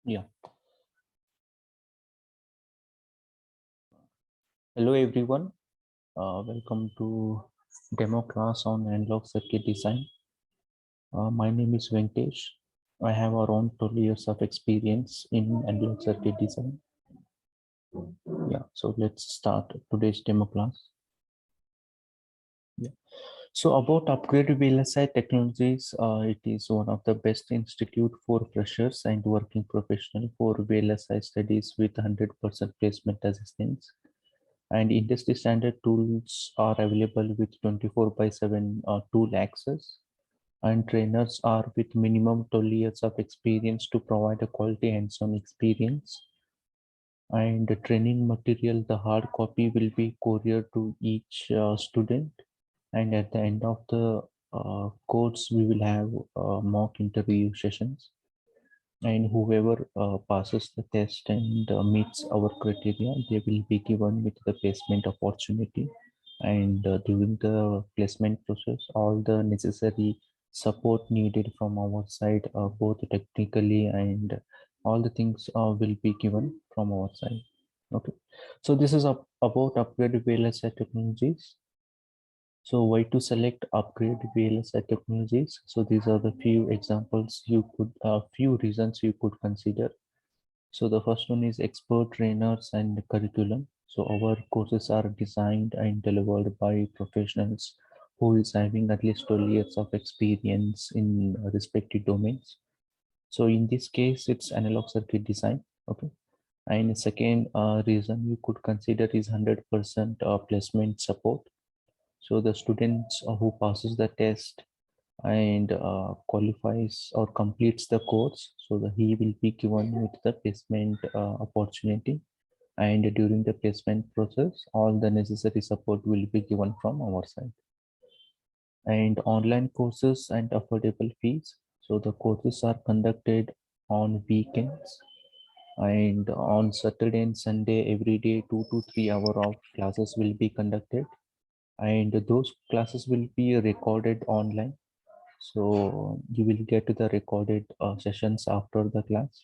Yeah. Hello, everyone. Welcome to demo class on analog circuit design. My name is Venkatesh. I have around 12 years of experience in analog circuit design. Yeah. So let's start today's demo class. Yeah. So about upgraded VLSI technologies, it is one of the best institute for freshers and working professional for VLSI studies with 100% placement assistance. And industry standard tools are available with 24 by 7 tool access, and trainers are with minimum 12 years of experience to provide a quality hands-on experience. And the training material, the hard copy will be couriered to each student, and at the end of the course we will have mock interview sessions, and whoever passes the test and meets our criteria, they will be given with the placement opportunity. And during the placement process, all the necessary support needed from our side, both technically and all the things will be given from our side. Okay, so this is about upgraded VLSI technologies. So why to select upgrade VLSI technologies? So these are the few examples you could, few reasons you could consider. So the first one is expert trainers and curriculum. So our courses are designed and delivered by professionals who is having at least 12 years of experience in respective domains. So in this case, it's analog circuit design. Okay. And second reason you could consider is 100% placement support. So the students who passes the test and qualifies or completes the course, so he will be given with the placement opportunity. And during the placement process, all the necessary support will be given from our side. And online courses and affordable fees. So the courses are conducted on weekends, and on Saturday and Sunday, every day 2 to 3 hours of classes will be conducted, and those classes will be recorded online. So you will get the recorded sessions after the class.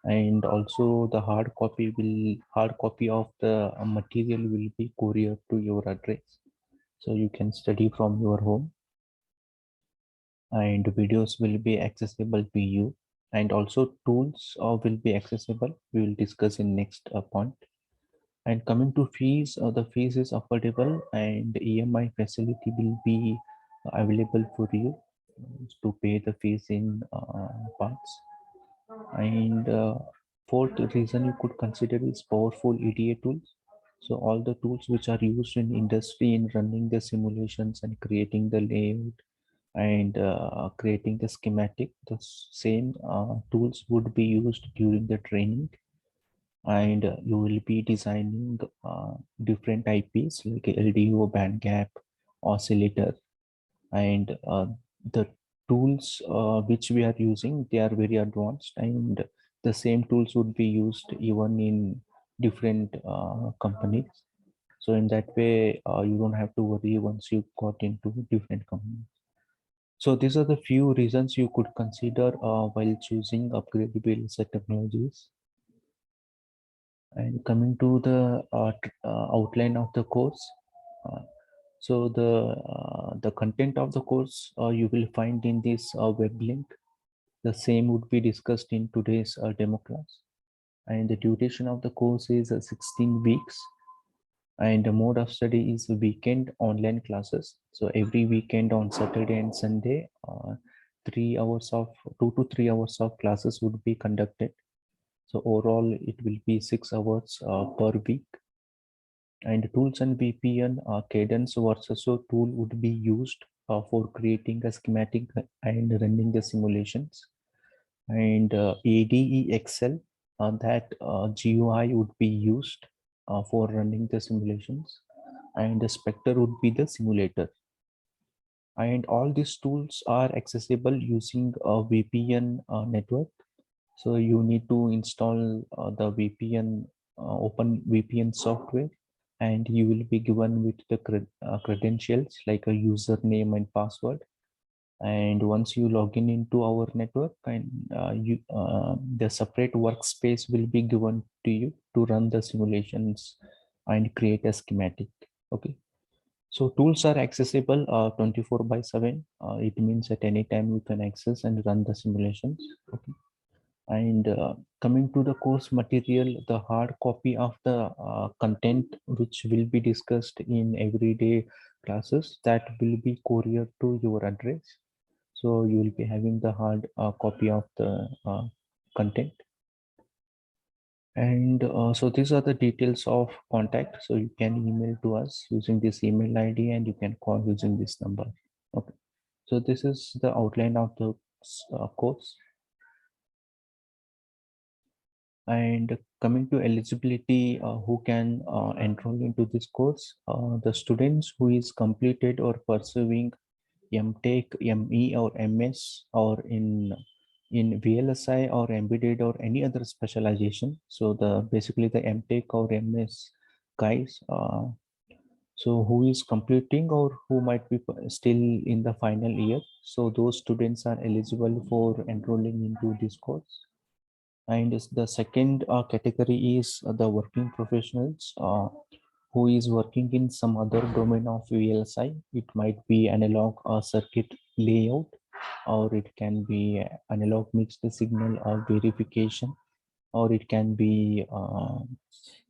And also the hard copy of the material will be couriered to your address, so you can study from your home. And videos will be accessible to you, and also tools will be accessible. We will discuss in next point. And coming to fees, the fees is affordable, and EMI facility will be available for you to pay the fees in parts. And fourth reason you could consider is powerful EDA tools. So all the tools which are used in industry in running the simulations and creating the layout and creating the schematic, the same tools would be used during the training. And you will be designing different IPs like LDO, band gap, oscillator, and the tools which we are using, they are very advanced, and the same tools would be used even in different companies. So in that way, you don't have to worry once you got into different companies. So these are the few reasons you could consider while choosing upgradable set technologies. And coming to the outline of the course, uh, so the content of the course you will find in this web link. The same would be discussed in today's demo class. And the duration of the course is 16 weeks. And the mode of study is weekend online classes. So every weekend on Saturday and Sunday, 3 hours of 2 to 3 hours of classes would be conducted. So overall, it will be 6 hours per week. And tools and VPN cadence Versaso tool would be used for creating a schematic and running the simulations. And ADE Excel, that GUI would be used for running the simulations. And the Spectre would be the simulator. And all these tools are accessible using a VPN network. So you need to install the VPN, open VPN software, and you will be given with the credentials like a username and password. And once you log in into our network, and the separate workspace will be given to you to run the simulations and create a schematic. Okay, so tools are accessible 24/7. It means at any time you can access and run the simulations. Okay. And coming to the course material, the hard copy of the content which will be discussed in everyday classes, that will be couriered to your address. So you will be having the hard copy of the content. And so these are the details of contact. So you can email to us using this email ID, and you can call using this number. Okay. So this is the outline of the course. And coming to eligibility, who can enroll into this course? The students who is completed or pursuing MTech, ME or MS, or in VLSI or embedded or any other specialization. So the basically the MTech or MS guys, so who is completing or who might be still in the final year. So those students are eligible for enrolling into this course. And the second category is the working professionals who is working in some other domain of VLSI. It might be analog circuit layout, or it can be analog mixed signal or verification, or it can be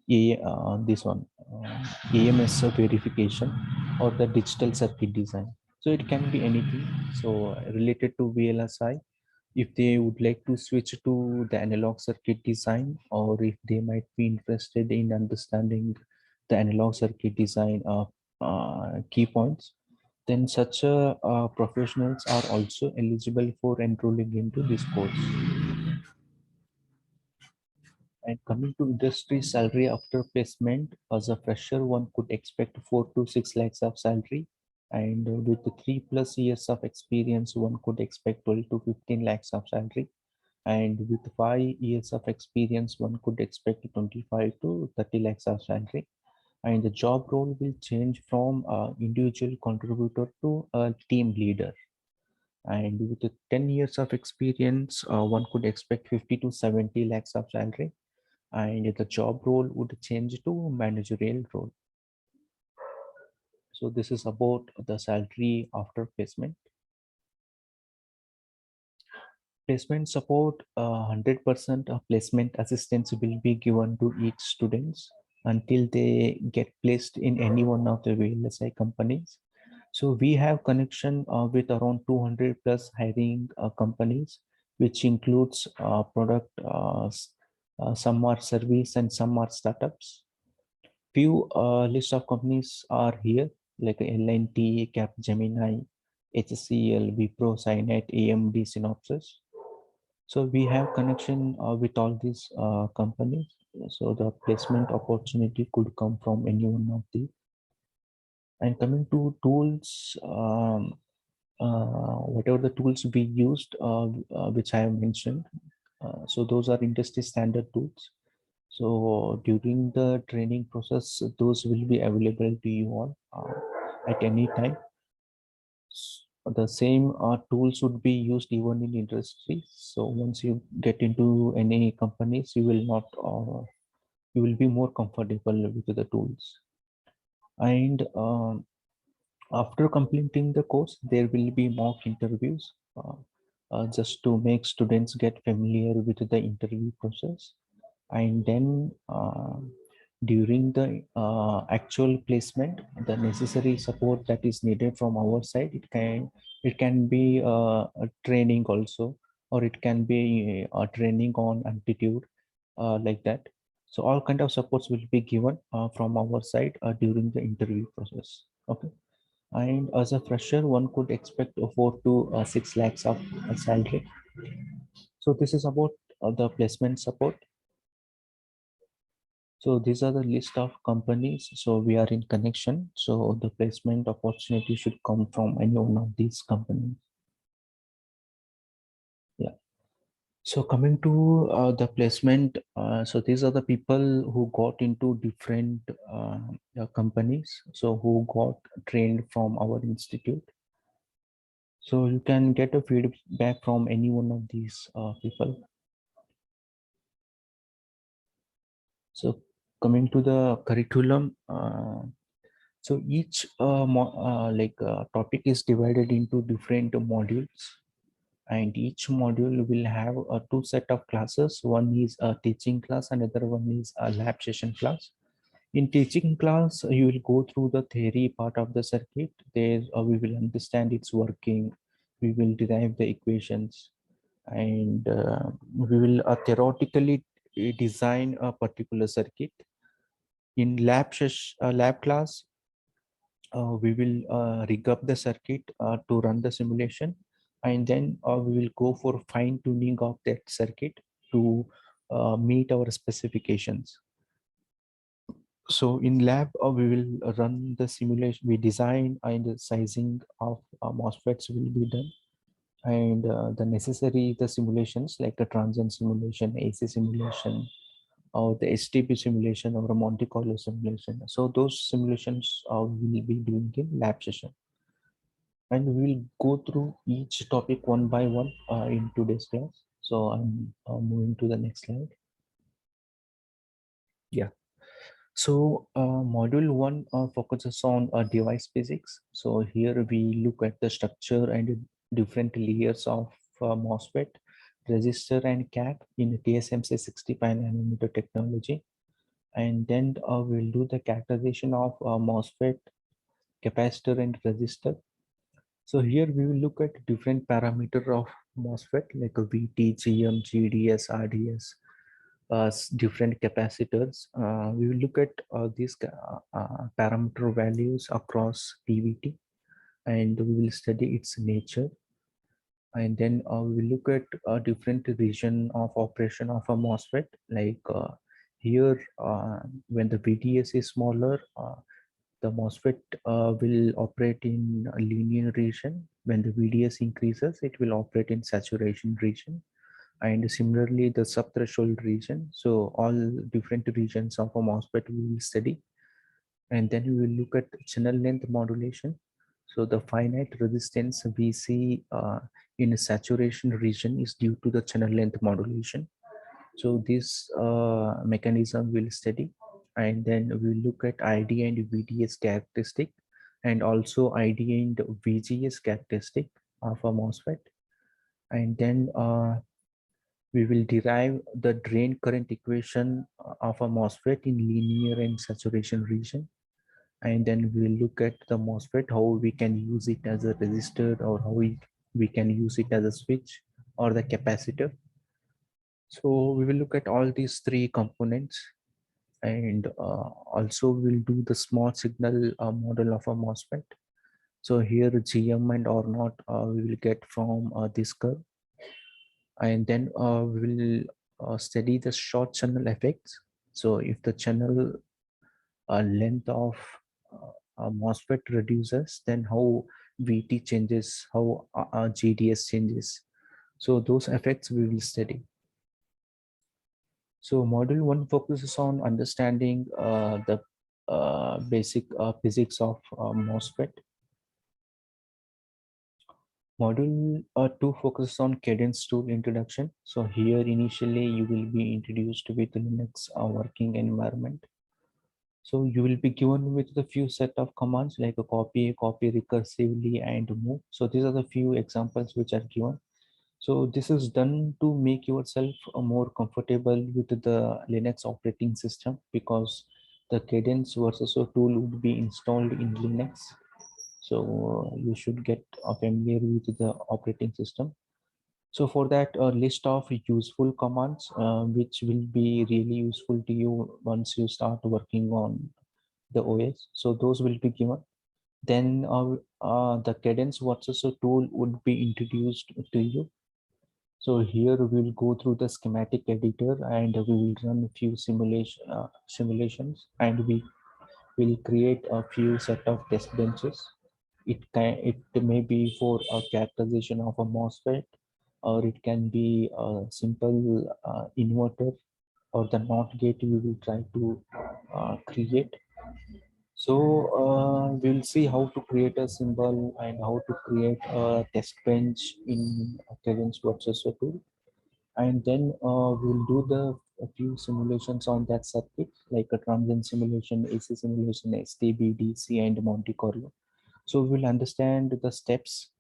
this one AMS verification, or the digital circuit design. So it can be anything. So related to VLSI, if they would like to switch to the analog circuit design, or if they might be interested in understanding the analog circuit design key points, then such professionals are also eligible for enrolling into this course. And coming to industry salary after placement, as a fresher, one could expect 4 to 6 lakhs of salary. And with the 3+ years of experience, one could expect 12 to 15 lakhs of salary. And with 5 years of experience, one could expect 25 to 30 lakhs of salary. And the job role will change from individual contributor to a team leader. And with the 10 years of experience, one could expect 50 to 70 lakhs of salary. And the job role would change to managerial role. So this is about the salary after placement. Placement support, 100% of placement assistance will be given to each students until they get placed in any one of the VLSI companies. So we have connection with around 200 plus hiring companies, which includes product, some are service and some are startups. Few list of companies are here, like L&T, Capgemini, HCL, Wipro, Cynet, AMD, Synopsys. So we have connection with all these companies. So the placement opportunity could come from any one of these. And coming to tools, whatever the tools we used, which I have mentioned, so those are industry standard tools. So during the training process, those will be available to you all at any time. The same tools would be used even in industry. So once you get into any companies, you will not, you will be more comfortable with the tools. And after completing the course, there will be mock interviews just to make students get familiar with the interview process. And then during the actual placement, the necessary support that is needed from our side, it can be a training also, or it can be a training on aptitude, like that. So all kind of supports will be given from our side during the interview process. Okay. And as a fresher, one could expect 4 to 6 lakhs of salary. So this is about the placement support. So these are the list of companies. So we are in connection. So the placement opportunity should come from any one of these companies. Yeah. So coming to the placement, so these are the people who got into different companies. So who got trained from our institute. So you can get a feedback from any one of these people. So coming to the curriculum, so each topic is divided into different modules, and each module will have two set of classes. One is a teaching class, another one is a lab session class. In teaching class, you will go through the theory part of the circuit. There we will understand its working, we will derive the equations, and we will theoretically design a particular circuit. In lab class, we will rig up the circuit to run the simulation, and then we will go for fine tuning of that circuit to meet our specifications. So in lab, we will run the simulation, we design, and the sizing of MOSFETs will be done, and the necessary the simulations like a transient simulation, AC simulation, or the STP simulation, or a Monte Carlo simulation. So those simulations we will be doing in lab session, and we will go through each topic one by one in today's class. So I'm moving to the next slide. Yeah. So module one focuses on device physics. So here we look at the structure and different layers of MOSFET, resistor and cap in TSMC 65 nanometer technology. And then we'll do the characterization of MOSFET, capacitor and resistor. So here we will look at different parameter of MOSFET like a VT, GM, GDS, RDS, different capacitors. We will look at these parameter values across PVT, and we will study its nature. And then we will look at a different region of operation of a MOSFET. Like here, when the VDS is smaller, the MOSFET will operate in a linear region. When the VDS increases, it will operate in saturation region, and similarly the subthreshold region. So all different regions of a MOSFET we will study, and then we will look at channel length modulation. So the finite resistance we see in a saturation region is due to the channel length modulation. So this mechanism will study, and then we will look at ID and VDS characteristic, and also ID and VGS characteristic of a MOSFET. And then we will derive the drain current equation of a MOSFET in linear and saturation region. And then we will look at the MOSFET, how we can use it as a resistor, or how we can use it as a switch or the capacitor. So we will look at all these three components, and also we'll do the small signal model of a MOSFET. So here GM and R naught we will get from this curve, and then we will study the short channel effects. So if the channel length of MOSFET reduces, then how VT changes, how GDS changes. So those effects we will study. So module one focuses on understanding the basic physics of MOSFET. Module 2 focuses on cadence tool introduction. So here initially you will be introduced with Linux working environment. So you will be given with the few set of commands like a copy recursively, and move. So these are the few examples which are given. So this is done to make yourself more comfortable with the Linux operating system, because the cadence versus a tool would be installed in Linux. So you should get familiar with the operating system. So for that, a list of useful commands which will be really useful to you once you start working on the OS. So those will be given. Then the cadence versus a tool would be introduced to you. So here we'll go through the schematic editor, and we will run a few simulations, and we will create a few set of test benches. It may be for a characterization of a MOSFET, or it can be a simple inverter, or the NOT gate we will try to create. We'll see how to create a symbol and how to create a test bench in Cadence Processor tool. And then we'll do the a few simulations on that circuit, like a transient simulation, AC simulation, STB, DC, and Monte Carlo. So we'll understand the steps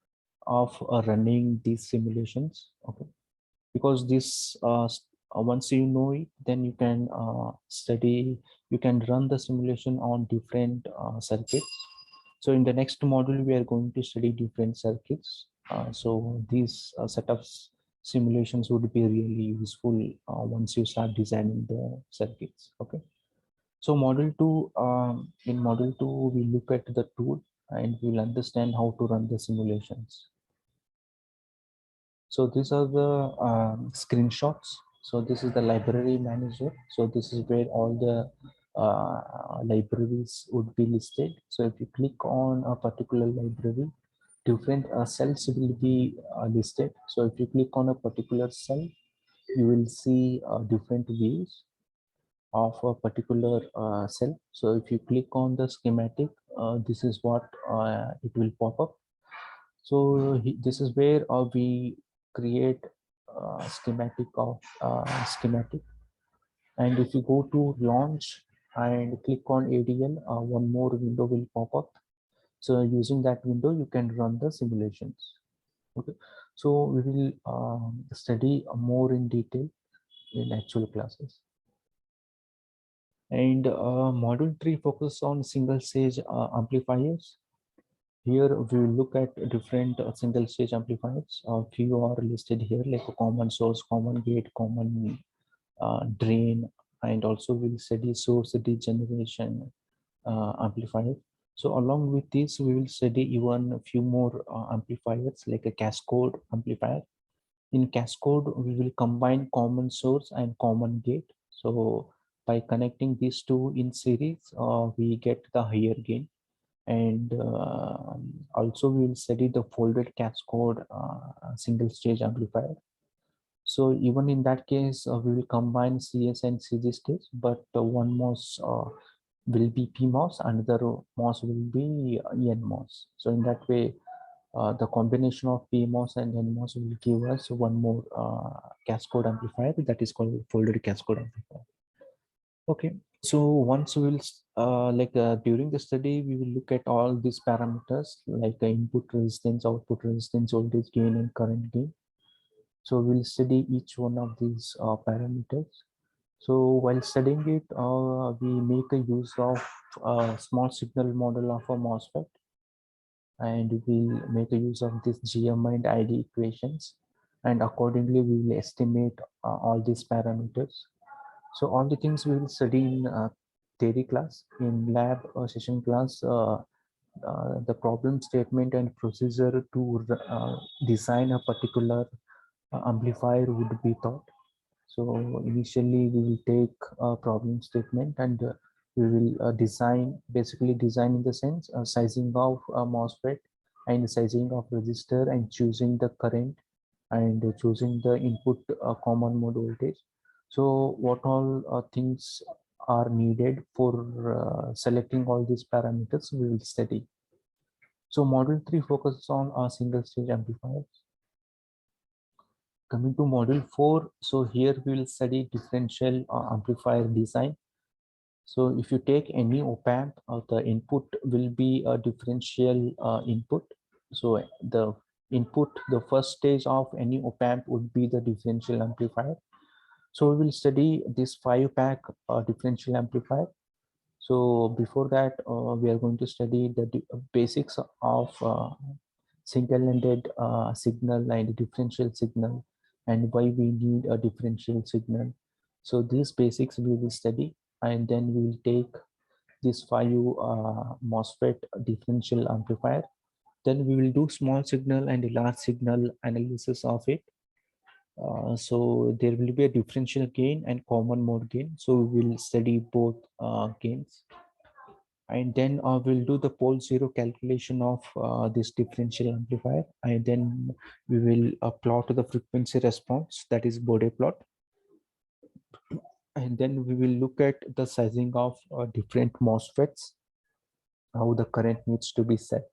of running these simulations. Okay, because this once you know it, then you can study, you can run the simulation on different circuits. So in the next module we are going to study different circuits. So these set of simulations would be really useful once you start designing the circuits. Okay, so in module 2 we look at the tool and we'll understand how to run the simulations. So these are the screenshots. So this is the library manager. So this is where all the libraries would be listed. So if you click on a particular library, different cells will be listed. So if you click on a particular cell, you will see different views of a particular cell. So if you click on the schematic, this is what it will pop up. So this is where we create schematic of schematic. And if you go to launch and click on ADL, one more window will pop up. So using that window, you can run the simulations. Okay. So we will study more in detail in actual classes. And module 3 focus on single stage amplifiers. Here we will look at different single stage amplifiers. A few are listed here, like a common source, common gate, common drain, and also we'll study source degeneration amplifier. So along with this, we will study even a few more amplifiers like a cascade amplifier. In cascade, we will combine common source and common gate. So by connecting these two in series, we get the higher gain. And also we will study the folded cascade single stage amplifier. So even in that case, we will combine CS and CG stage, but one MOS will be PMOS, another MOS will be NMOS. So in that way, the combination of PMOS and NMOS will give us one more cascade amplifier that is called folded cascade amplifier. Okay, so once we will during the study, we will look at all these parameters like the input resistance, output resistance, voltage gain, and current gain. So we'll study each one of these parameters. So while studying it, we make a use of a small signal model of a MOSFET, and we'll make a use of this GMI and ID equations, and accordingly we will estimate all these parameters. So all the things we will study in theory class. In lab session class, the problem statement and procedure to design a particular amplifier would be taught. So initially we will take a problem statement and we will basically design in the sense sizing of a MOSFET and sizing of resistor and choosing the current and choosing the input common mode voltage. So what all things are needed for selecting all these parameters we will study. So module 3 focuses on single stage amplifiers. Coming to module 4, so here we will study differential amplifier design. So if you take any op-amp, the input will be a differential input. So the first stage of any op-amp would be the differential amplifier. So we will study this 5-pack differential amplifier. So before that, we are going to study the basics of single-ended signal and differential signal, and why we need a differential signal. So these basics we will study, and then we will take this 5 MOSFET differential amplifier. Then we will do small signal and large signal analysis of it. So there will be a differential gain and common mode gain. So we will study both gains. And then we'll do the pole zero calculation of this differential amplifier, and then we will plot the frequency response, that is Bode plot. And then we will look at the sizing of different MOSFETs, how the current needs to be set,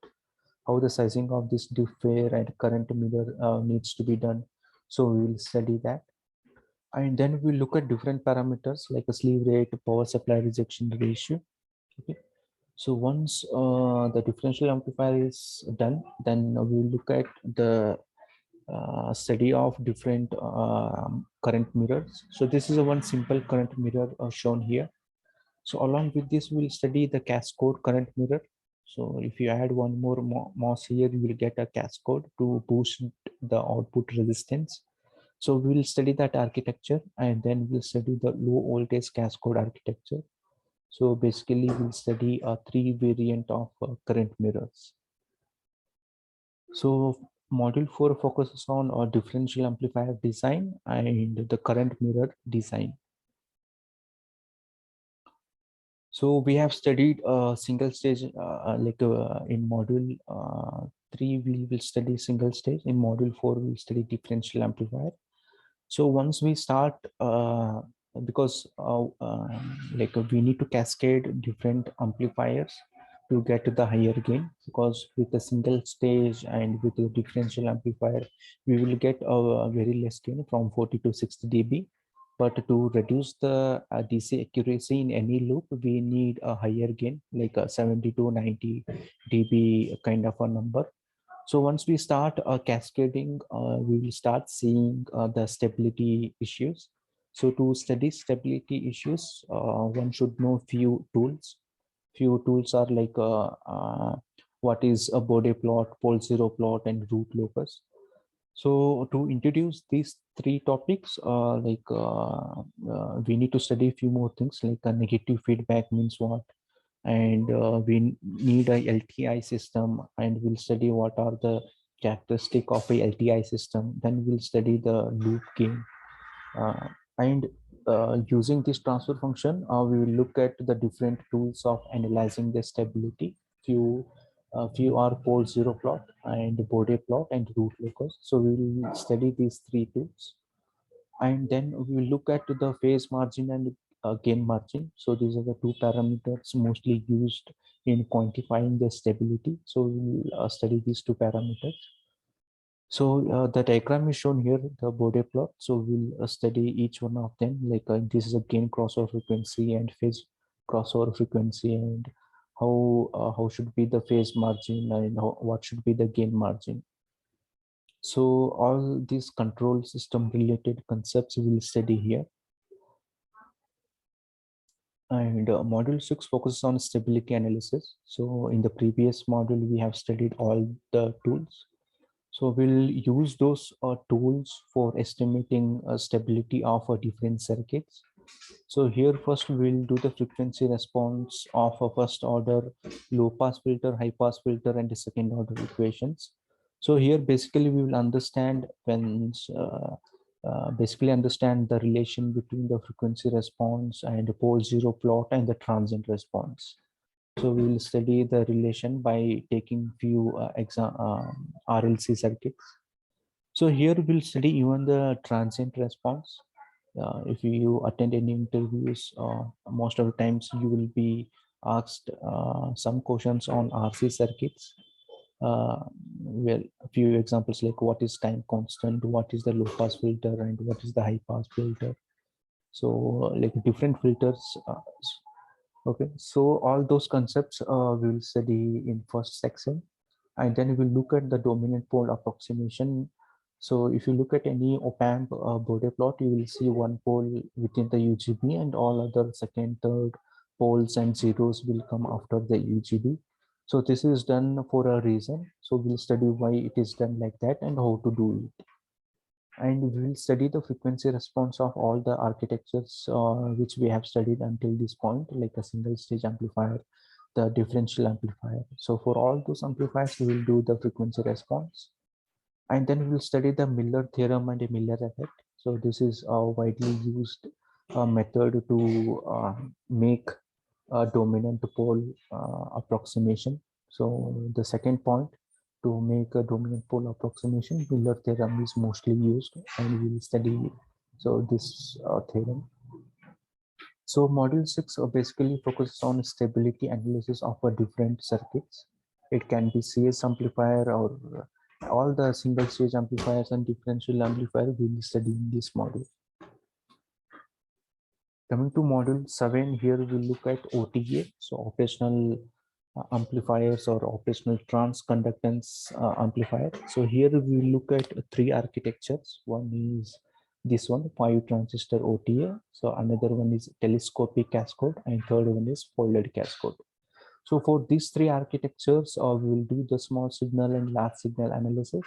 how the sizing of this differ and current mirror needs to be done. So we will study that. And then we look at different parameters like a sleeve rate, power supply rejection ratio. Okay. So once the differential amplifier is done, then we will look at the study of different current mirrors. So this is a one simple current mirror shown here. So along with this, we'll study the cascade current mirror. So if you add one more MOS here, you will get a cascade to boost the output resistance. So we'll study that architecture, and then we'll study the low voltage cascade architecture. So basically, we'll study a three variant of current mirrors. So module 4 focuses on a differential amplifier design and the current mirror design. So we have studied a single stage, in module 3, we will study single stage. In module 4, we'll study differential amplifier. So once we start, because we need to cascade different amplifiers to get to the higher gain, because with a single stage and with a differential amplifier, we will get a very less gain from 40 to 60 dB. But to reduce the DC accuracy in any loop, we need a higher gain, like a 70 to 90 dB kind of a number. So once we start cascading, we will start seeing the stability issues. So to study stability issues, one should know few tools. Few tools are like what is a Bode plot, pole zero plot, and root locus. So to introduce these three topics, we need to study a few more things, like a negative feedback means what, and we need a LTI system, and we'll study what are the characteristic of a LTI system. Then we'll study the loop gain, uh, and using this transfer function, we will look at the different tools of analyzing the stability. Few are pole zero plot and Bode plot and root locus. So we will study these three tools, and then we will look at the phase margin and gain margin. So these are the two parameters mostly used in quantifying the stability. So we will study these two parameters. So the diagram is shown here, the Bode plot. So we'll study each one of them. Like this is a gain crossover frequency and phase crossover frequency, and how should be the phase margin, and what should be the gain margin. So all these control system related concepts we'll study here. And module 6 focuses on stability analysis. So in the previous module, we have studied all the tools. So we'll use those tools for estimating stability of different circuits. So here first we'll do the frequency response of a first order low pass filter, high pass filter, and the second order equations. So here basically we will understand basically understand the relation between the frequency response and the pole zero plot and the transient response. So we will study the relation by taking few RLC circuits. So here we'll study even the transient response. If you attend any interviews, most of the times you will be asked some questions on RC circuits. Well, a few examples like what is time constant, what is the low pass filter, and what is the high pass filter. So like different filters. Okay, so all those concepts we will study in first section, and then we'll look at the dominant pole approximation. So if you look at any op-amp Bode plot, you will see one pole within the UGB, and all other second, third poles and zeros will come after the UGB. So this is done for a reason. So we'll study why it is done like that and how to do it. And we will study the frequency response of all the architectures which we have studied until this point, like a single stage amplifier, the differential amplifier. So for all those amplifiers, we will do the frequency response. And then we will study the Miller theorem and a Miller effect. So this is a widely used method to make a dominant pole approximation. So the second point, to make a dominant pole approximation, Miller theorem is mostly used, and we will study so this theorem. So module 6 basically focuses on stability analysis of a different circuits. It can be CS amplifier or all the single stage amplifiers and differential amplifier we will study in this module. Coming to module 7, here we will look at OTA, so operational amplifiers or operational transconductance amplifier. So here we will look at three architectures. One is this one, 5 transistor OTA. So another one is telescopic cascode, and third one is folded cascode. So for these three architectures, we will do the small signal and large signal analysis,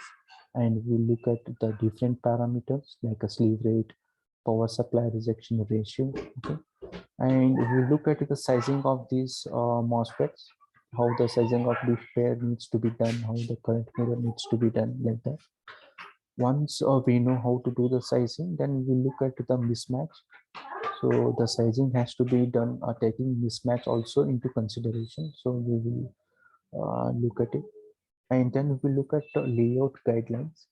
and we'll look at the different parameters like a sleeve rate, power supply rejection ratio. Okay, and we'll look at the sizing of these MOSFETs, how the sizing of the pair needs to be done, how the current mirror needs to be done, like that. Once we know how to do the sizing, then we look at the mismatch. So the sizing has to be done taking mismatch also into consideration. So we will look at it, and then we look at the layout guidelines.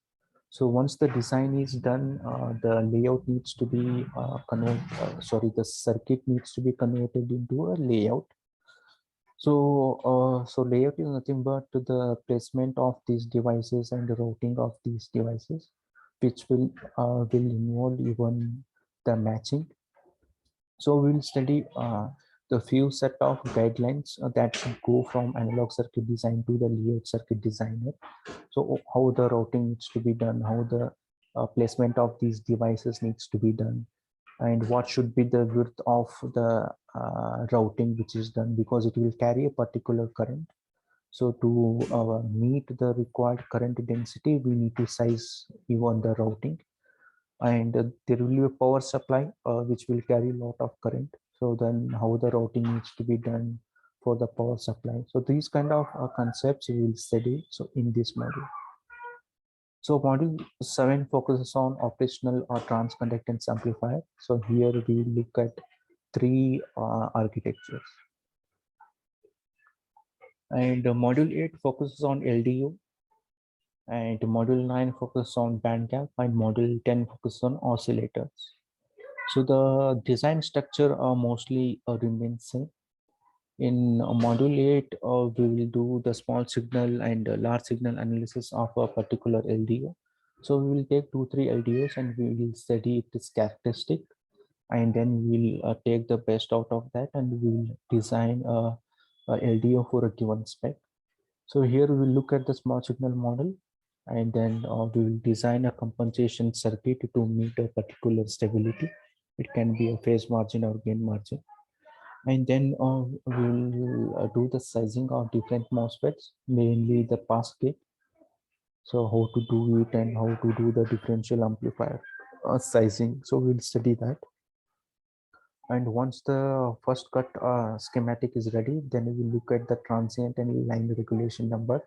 So once the design is done, the layout needs to be the circuit needs to be converted into a layout. So layout is nothing but the placement of these devices and the routing of these devices, which will involve even the matching. So we'll study the few set of guidelines that go from analog circuit design to the layout circuit designer. So how the routing needs to be done, how the placement of these devices needs to be done, and what should be the width of the routing which is done, because it will carry a particular current. So to meet the required current density, we need to size even the routing, and there will be a power supply which will carry a lot of current. So then how the routing needs to be done for the power supply. So these kind of concepts we will study so in this module. So module 7 focuses on operational or transconductance amplifier. So here we look at three architectures. And module 8 focuses on LDO, and module 9 focuses on band gap, and module 10 focuses on oscillators. So the design structure mostly remains same. In module 8, we will do the small signal and large signal analysis of a particular LDO. So we will take 2-3 LDOs and we will study its characteristic, and then we will take the best out of that, and we will design a LDO for a given spec. So here we will look at the small signal model, and then we will design a compensation circuit to meet a particular stability. It can be a phase margin or gain margin. And then we'll do the sizing of different MOSFETs, mainly the pass gate. So how to do it and how to do the differential amplifier sizing. So we'll study that. And once the first cut schematic is ready, then we will look at the transient and line regulation numbers,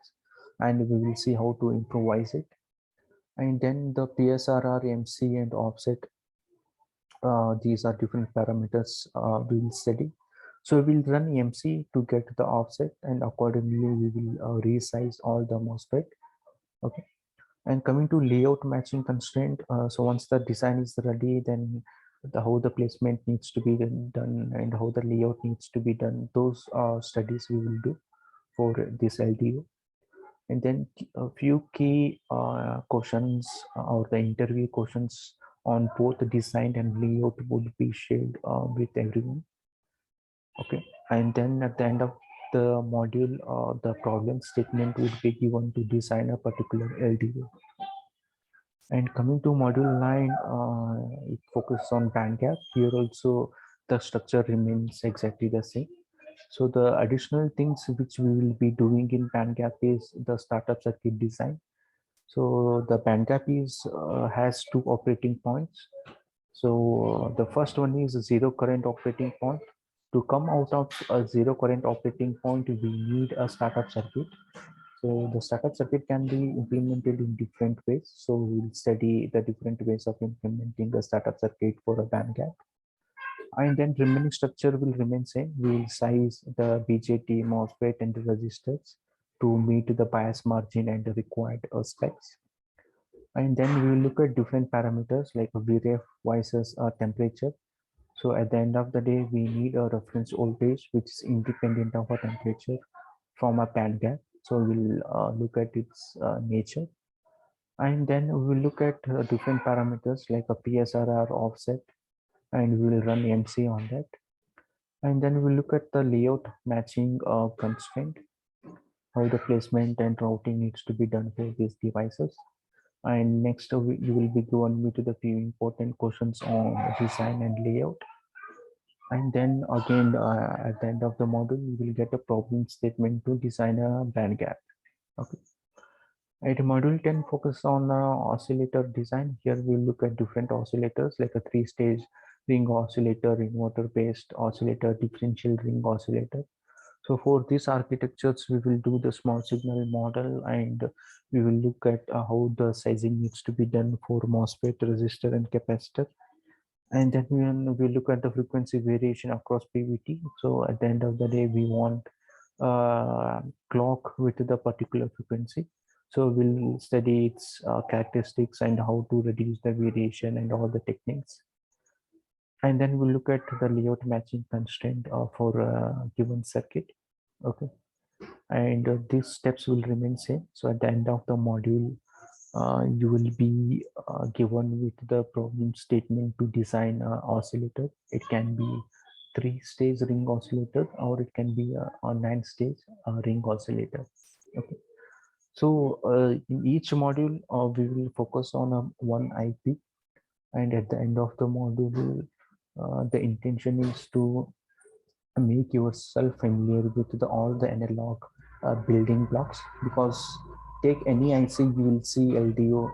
and we will see how to improvise it. And then the PSRR, MC, and offset. These are different parameters we will study. So we'll run MC to get the offset, and accordingly we will resize all the MOSFET. Okay. And coming to layout matching constraint, so once the design is ready, then how the placement needs to be done and how the layout needs to be done, those studies we will do for this LDO. And then a few key questions or the interview questions on both the design and layout would be shared with everyone. Okay, and then at the end of the module, the problem statement would be given to design a particular LDO. And coming to module 9, it focuses on band gap. Here also the structure remains exactly the same. So the additional things which we will be doing in band gap is the startup circuit design. So the band gap is has two operating points. So the first one is a zero current operating point. To come out of a zero current operating point, we need a startup circuit. So the startup circuit can be implemented in different ways. So we'll study the different ways of implementing a startup circuit for a band gap. And then remaining structure will remain same. We will size the BJT, MOSFET, and the resistors to meet the bias margin and the required specs. And then we will look at different parameters like VREF versus temperature. So at the end of the day, we need a reference voltage which is independent of a temperature from a band gap. So we'll look at its nature, and then we will look at different parameters like a PSRR offset, and we will run MC on that. And then we'll look at the layout matching constraint, how the placement and routing needs to be done for these devices. And next, you will be given me to the few important questions on design and layout. And then again, at the end of the module, you will get a problem statement to design a band gap. Okay. At module 10, focus on oscillator design. Here we look at different oscillators like a three-stage ring oscillator, inverter-based oscillator, differential ring oscillator. So for these architectures, we will do the small signal model, and we will look at how the sizing needs to be done for MOSFET, resistor, and capacitor. And then we look at the frequency variation across PVT. So at the end of the day, we want clock with the particular frequency. So we'll study its characteristics and how to reduce the variation and all the techniques. And then we'll look at the layout matching constraint for a given circuit. Okay. And these steps will remain same. So at the end of the module, you will be given with the problem statement to design an oscillator. It can be three-stage ring oscillator, or it can be a nine-stage ring oscillator. Okay. So in each module, we will focus on one IP, and at the end of the module, the intention is to make yourself familiar with all the analog building blocks, because take any IC, you will see LDO,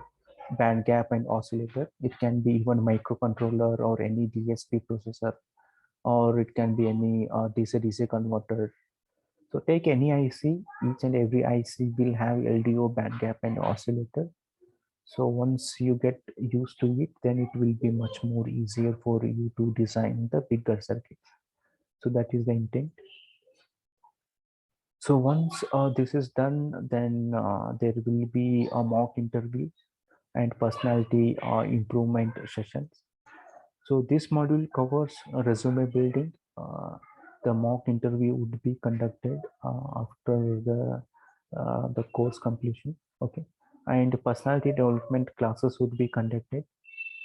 band gap, and oscillator. It can be even microcontroller or any DSP processor, or it can be any DC-DC converter. So take any IC, each and every IC will have LDO, band gap, and oscillator. So once you get used to it, then it will be much more easier for you to design the bigger circuit. So that is the intent. So once this is done, then there will be a mock interview and personality improvement sessions. So this module covers resume building. The mock interview would be conducted after the course completion. Okay, and personality development classes would be conducted,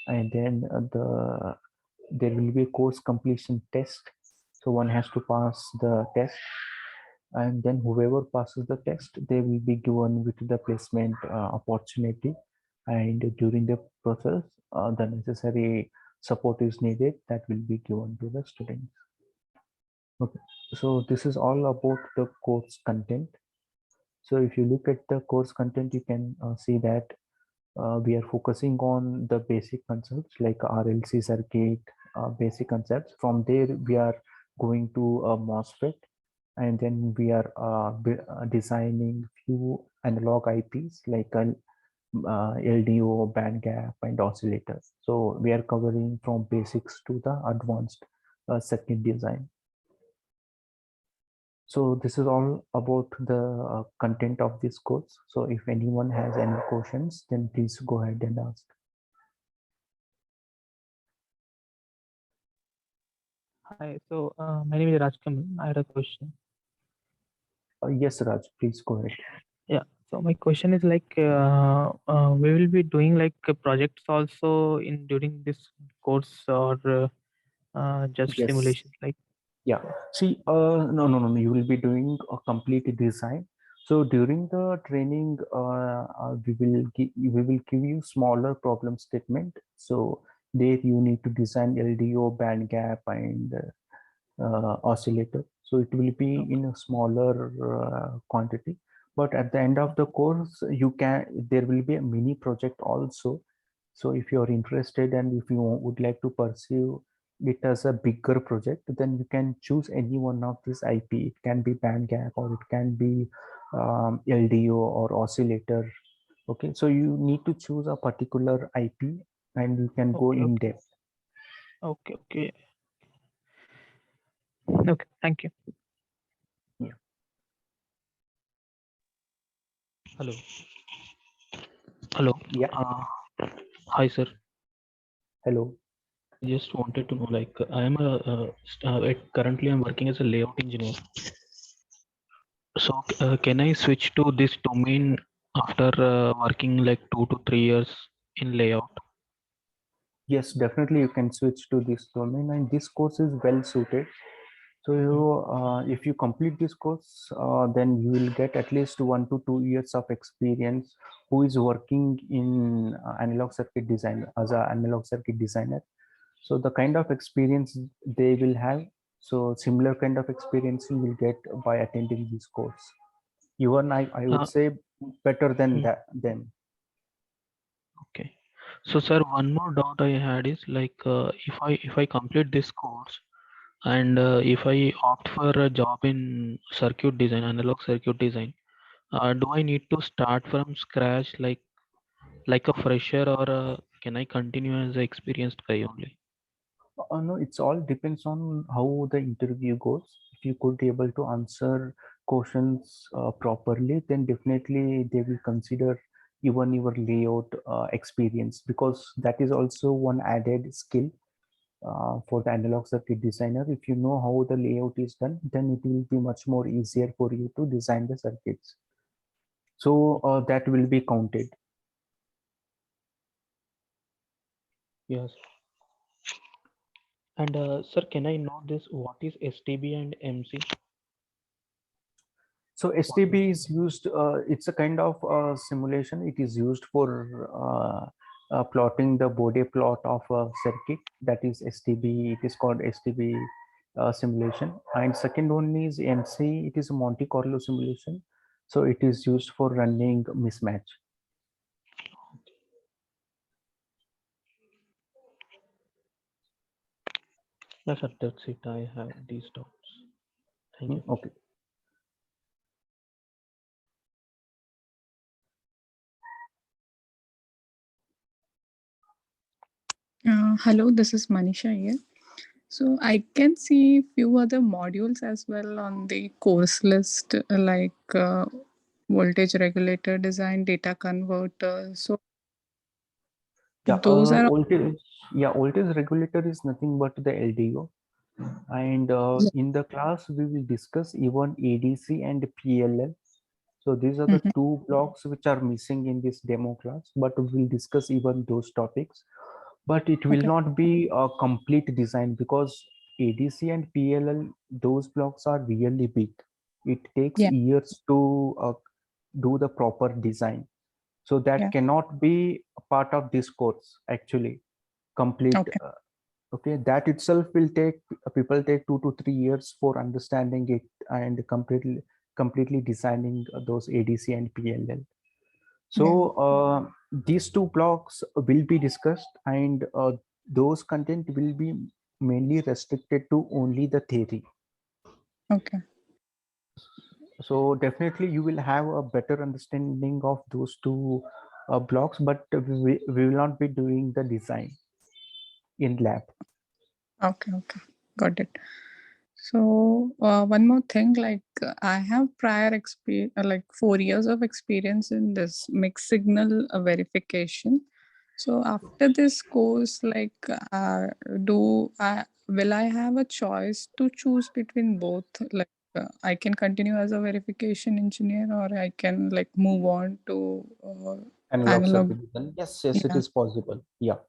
and then there will be a course completion test. So one has to pass the test, and then whoever passes the test, they will be given with the placement opportunity. And during the process, the necessary support is needed, that will be given to the students. Okay, so this is all about the course content. So if you look at the course content, you can see that we are focusing on the basic concepts like RLC circuit, basic concepts. From there, we are going to a MOSFET, and then we are designing few analog IPs like LDO, band gap, and oscillators. So we are covering from basics to the advanced circuit design. So this is all about the content of this course. So if anyone has any questions, then please go ahead and ask. Hi, so my name is Rajkamal. I had a question. Yes, Raj, please go ahead. Yeah, so my question is like, we will be doing like projects also in during this course, or just Yes. simulations? Like, Yeah. See, no. You will be doing a complete design. So during the training, we will give you smaller problem statement. So there you need to design LDO, band gap, and oscillator. So it will be okay, in a smaller quantity. But at the end of the course, there will be a mini project also. So if you are interested and if you would like to pursue it as a bigger project, then you can choose any one of this IP. It can be band gap, or it can be LDO or oscillator. Okay, so you need to choose a particular IP, and you can go okay, in okay, depth. okay. Okay, thank you. Yeah. Hello. Hello. Yeah. Uh, Hi, sir. Hello. I just wanted to know, like, I am currently I'm working as a layout engineer. So, can I switch to this domain after working like 2 to 3 years in layout? Yes, definitely you can switch to this domain, and this course is well suited. So if you complete this course, then you will get at least 1 to 2 years of experience who is working in analog circuit design as an analog circuit designer. So the kind of experience they will have, so similar kind of experience you will get by attending this course. Even I would Uh, say better than hmm, that them. okay. So, sir, one more doubt I had is like, if I complete this course and if I opt for a job in circuit design, analog circuit design, do I need to start from scratch like a fresher, or can I continue as an experienced guy only? No, it's all depends on how the interview goes. If you could be able to answer questions properly, then definitely they will consider even your layout experience, because that is also one added skill for the analog circuit designer. If you know how the layout is done, then it will be much more easier for you to design the circuits. So that will be counted. Yes. And sir, can I know this? What is STB and MC? So What is STB is used, it's a kind of simulation. It is used for plotting the Bode plot of a circuit. That is STB. It is called STB simulation. And second one is MC. It is a Monte Carlo simulation. So it is used for running mismatch. yes, sir, that's it. I have these doubts. Thank you. Okay. Hello, this is Manisha here. So I can see few other modules as well on the course list, like voltage regulator design, data converter. So Yeah, those are voltage regulator is nothing but the LDO. And yeah. in the class, we will discuss even ADC and PLL. So these are the Mhm. two blocks which are missing in this demo class, but we will discuss even those topics. But it will Okay. not be a complete design, because ADC and PLL, those blocks are really big. It takes Yeah. years to do the proper design. So that Yeah. cannot be a part of this course actually. Complete. Okay. Okay, that itself will take people take 2 to 3 years for understanding it and completely designing those ADC and PLL. So Yeah. these two blocks will be discussed, and those content will be mainly restricted to only the theory. Okay. So definitely you will have a better understanding of those two blocks, but we will not be doing the design in lab. Okay. Okay. Got it. So one more thing, like I have prior experience, like 4 years of experience in this mixed signal verification. So after this course, like, do I will I have a choice to choose between both? Like, I can continue as a verification engineer, or I can like move on to Analog analog. circuit design. Yes, yes, it Yeah. is possible. Yeah.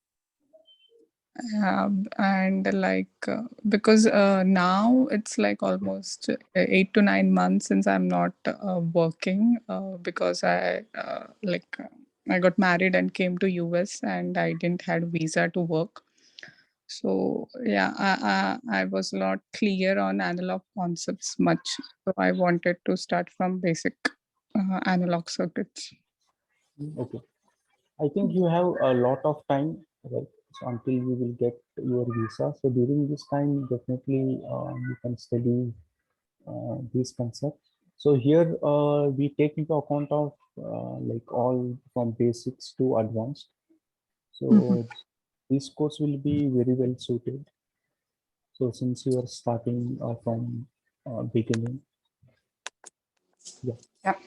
And like because now it's like almost 8 to 9 months since I'm not working because I got married and came to US and I didn't had visa to work. So yeah, I was not clear on analog concepts much. So I wanted to start from basic analog circuits. Okay. I think you have a lot of time, right? So until you will get your visa. So during this time, definitely you can study these concepts. So here we take into account of like all from basics to advanced. Mhm. So this course will be very well suited. So since you are starting from beginning, yeah. Yeah.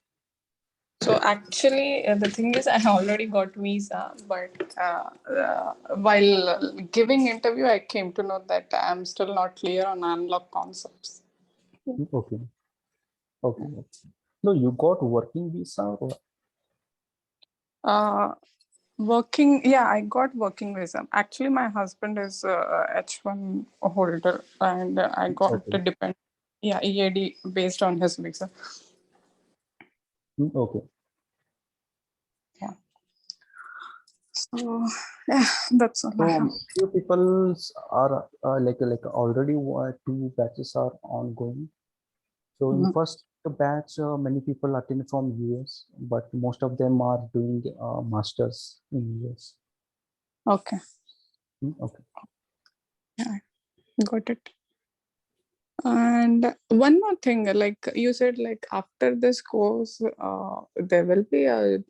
So actually, the thing is, I already got visa, but while giving interview, I came to know that I'm still not clear on unlock concepts. Okay. Okay. No, you got working visa or Uh, Working, yeah, I got working visa. Actually, my husband is a H1 holder, and I got okay. to depend, yeah, EAD based on his visa. Okay. Yeah. So yeah, that's all I have. So few people are like already two batches are ongoing. So in Mhm. first batch, many people attend from US, but most of them are doing masters in US. Okay, Okay. yeah, got it. And one more thing, like you said, like after this course, there will be a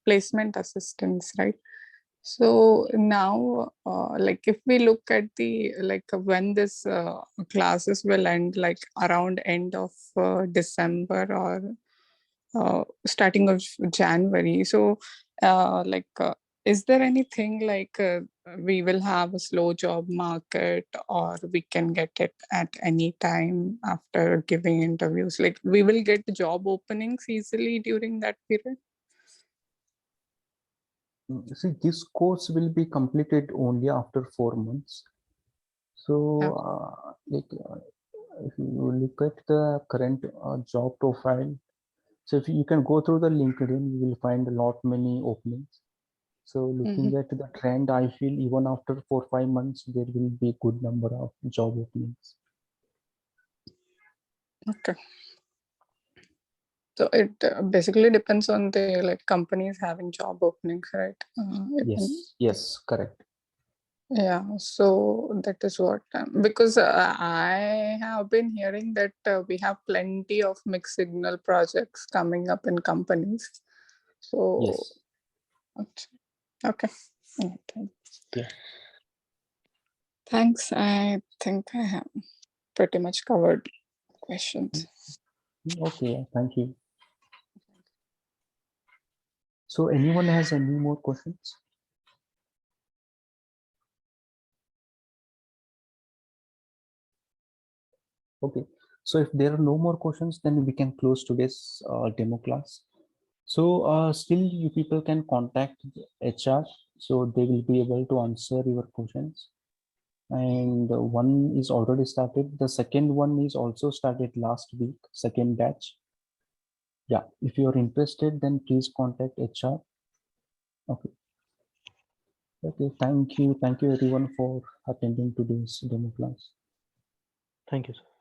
placement assistance, right? So now, like if we look at the like when this classes will end, like around end of December or starting of January. So, is there anything like we will have a slow job market, or we can get it at any time after giving interviews? Like we will get job openings easily during that period. See, this course will be completed only after 4 months. So, Yeah. if you look at the current job profile, so if you can go through the LinkedIn, you will find a lot many openings. So Mm-hmm. looking at the trend, I feel even after 4 5 months, there will be a good number of job openings. Okay. So it basically depends on the like companies having job openings, right? Yes, yes, correct. Yeah, so that is what because I have been hearing that we have plenty of mixed signal projects coming up in companies. So Yes, okay. Okay. yeah. Thanks. I think I have pretty much covered questions. Okay, yeah, thank you. So anyone has any more questions? Okay, so if there are no more questions, then we can close today's demo class. So still you people can contact HR, so they will be able to answer your questions. And one is already started. The second one is also started last week, second batch. Yeah, if you are interested, then please contact HR. Okay. Okay, thank you. Thank you everyone for attending today's demo class. Thank you, sir.